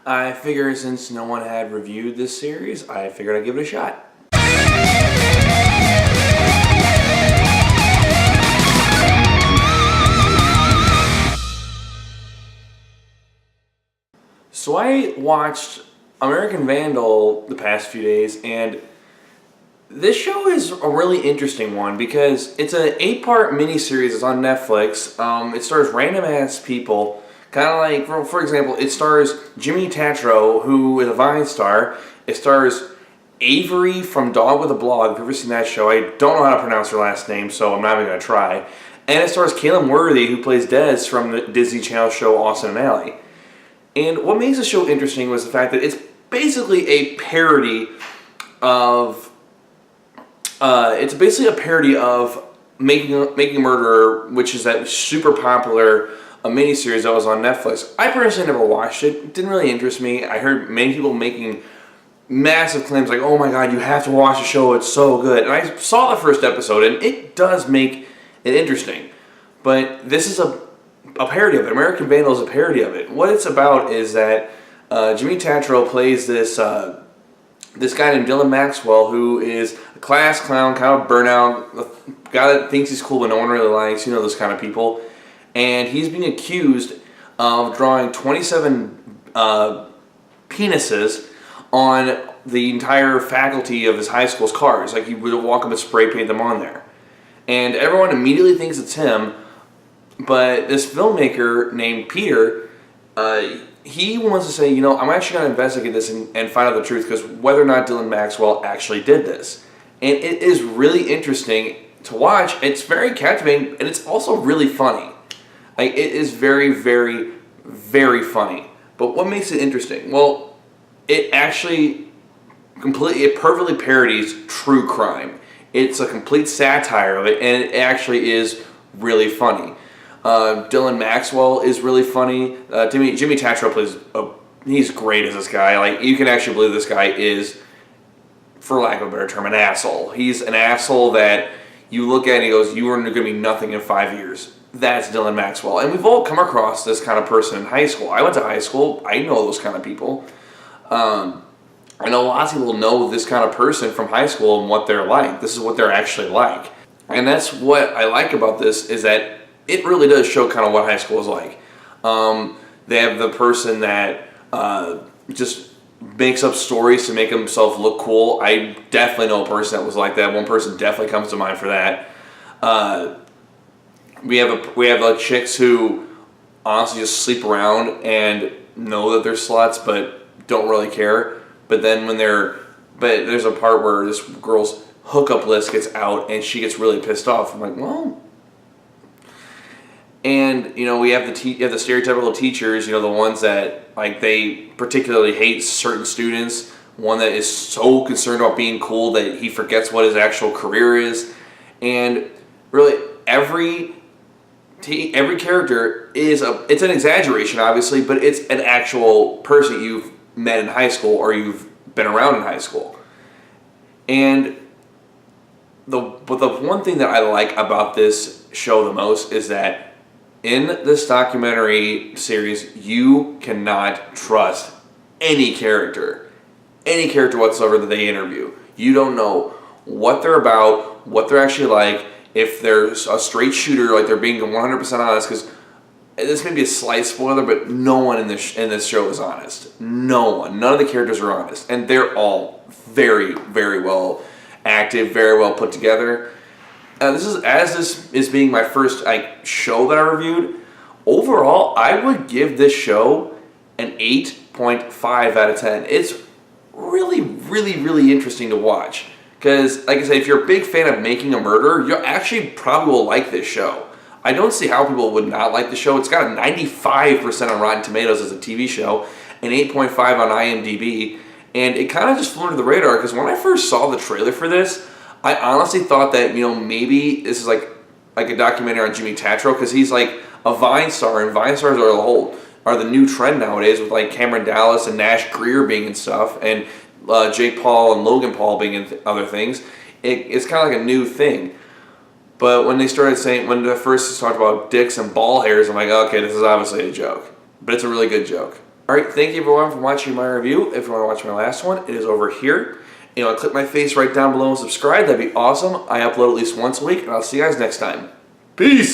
I figure since no one had reviewed this series, I figured I'd give it a shot. So I watched American Vandal the past few days, and this show is a really interesting one because it's an 8-part miniseries. It's on Netflix. It stars random-ass people. Kind of like, for example, it stars Jimmy Tatro, who is a Vine star. It stars Avery from Dog with a Blog. If you've ever seen that show, I don't know how to pronounce her last name, so I'm not even going to try. And it stars Caleb Worthy, who plays Des from the Disney Channel show Austin and Ally. And what makes the show interesting was the fact that it's basically a parody of... Making a Murderer, which is that super popular miniseries that was on Netflix. I personally never watched it. It didn't really interest me. I heard many people making massive claims like, oh my god, you have to watch the show, it's so good. And I saw the first episode, and it does make it interesting. But this is a parody of it. American Vandal is a parody of it. What it's about is that Jimmy Tatro plays this guy named Dylan Maxwell, who is a class clown, kind of burnout, a guy that thinks he's cool but no one really likes, those kind of people. And he's being accused of drawing 27 penises on the entire faculty of his high school's cars. Like, he would walk up and spray paint them on there. And everyone immediately thinks it's him, but this filmmaker named Peter, he wants to say, I'm actually going to investigate this and find out the truth, because whether or not Dylan Maxwell actually did this. And it is really interesting to watch. It's very captivating, and it's also really funny. Like, it is very, very, very funny. But what makes it interesting? Well, it actually perfectly parodies true crime. It's a complete satire of it, and it actually is really funny. Dylan Maxwell is really funny. Jimmy Tatro plays he's great as this guy. Like, you can actually believe this guy is, for lack of a better term, an asshole. He's an asshole that you look at and he goes, you are going to be nothing in 5 years. That's Dylan Maxwell. And we've all come across this kind of person in high school. I went to high school. I know those kind of people. I know lots of people know this kind of person from high school and what they're like. This is what they're actually like. And that's what I like about this, is that it really does show kind of what high school is like. They have the person that just makes up stories to make himself look cool. I definitely know a person that was like that. One person definitely comes to mind for that. We have chicks who honestly just sleep around and know that they're sluts, but don't really care. But then there's a part where this girl's hookup list gets out and she gets really pissed off. I'm like, well. And we have the stereotypical teachers, the ones that, like, they particularly hate certain students. One that is so concerned about being cool that he forgets what his actual career is. And really, every character it's an exaggeration, obviously, but it's an actual person you've met in high school or you've been around in high school. And the one thing that I like about this show the most is that in this documentary series, you cannot trust any character whatsoever that they interview. You don't know what they're about, what they're actually like, if they're a straight shooter, like they're being 100% honest, because this may be a slight spoiler, but no one in this show is honest. No one. None of the characters are honest. And they're all very, very well acted, very well put together. This is being my first show that I reviewed. Overall, I would give this show an 8.5 out of 10. It's really, really, really interesting to watch. Because, like I said, if you're a big fan of Making a Murderer, you actually probably will like this show. I don't see how people would not like the show. It's got a 95% on Rotten Tomatoes as a TV show, an 8.5 on IMDb, and it kind of just flew under the radar, because when I first saw the trailer for this, I honestly thought that, maybe this is like a documentary on Jimmy Tatro, because he's like a Vine star, and Vine stars are the new trend nowadays, with like Cameron Dallas and Nash Greer being in stuff, and Jake Paul and Logan Paul being in other things. It's kind of like a new thing. But when they first talked about dicks and ball hairs, I'm like, okay, this is obviously a joke. But it's a really good joke. Alright, thank you everyone for watching my review. If you want to watch my last one, it is over here. You know, click my face right down below and subscribe. That'd be awesome. I upload at least once a week, and I'll see you guys next time. Peace!